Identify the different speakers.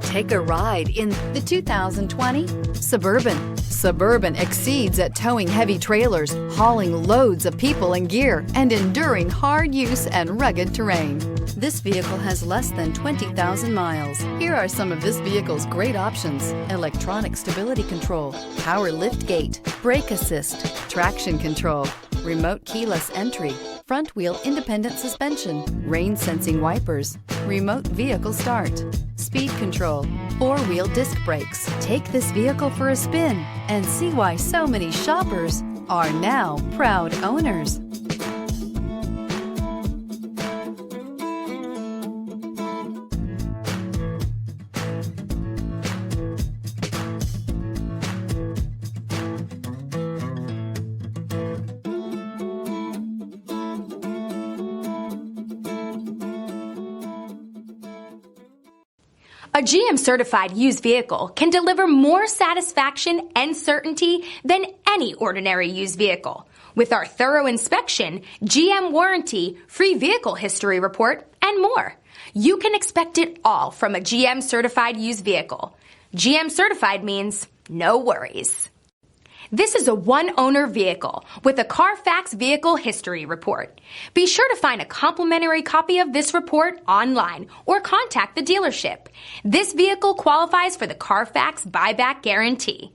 Speaker 1: Take a ride in the 2020 Suburban. Suburban exceeds at towing heavy trailers, hauling loads of people and gear, and enduring hard use and rugged terrain. This vehicle has less than 20,000 miles. Here are some of this vehicle's great options: electronic stability control, power lift gate, brake assist, traction control, remote keyless entry, front wheel independent suspension, rain sensing wipers, remote vehicle start, speed control, four-wheel disc brakes. Take this vehicle for a spin and see why so many shoppers are now proud owners.
Speaker 2: A GM-certified used vehicle can deliver more satisfaction and certainty than any ordinary used vehicle. With our thorough inspection, GM warranty, free vehicle history report, and more. You can expect it all from a GM-certified used vehicle. GM-certified means no worries. This is a one-owner vehicle with a Carfax Vehicle History Report. Be sure to find a complimentary copy of this report online or contact the dealership. This vehicle qualifies for the Carfax Buyback Guarantee.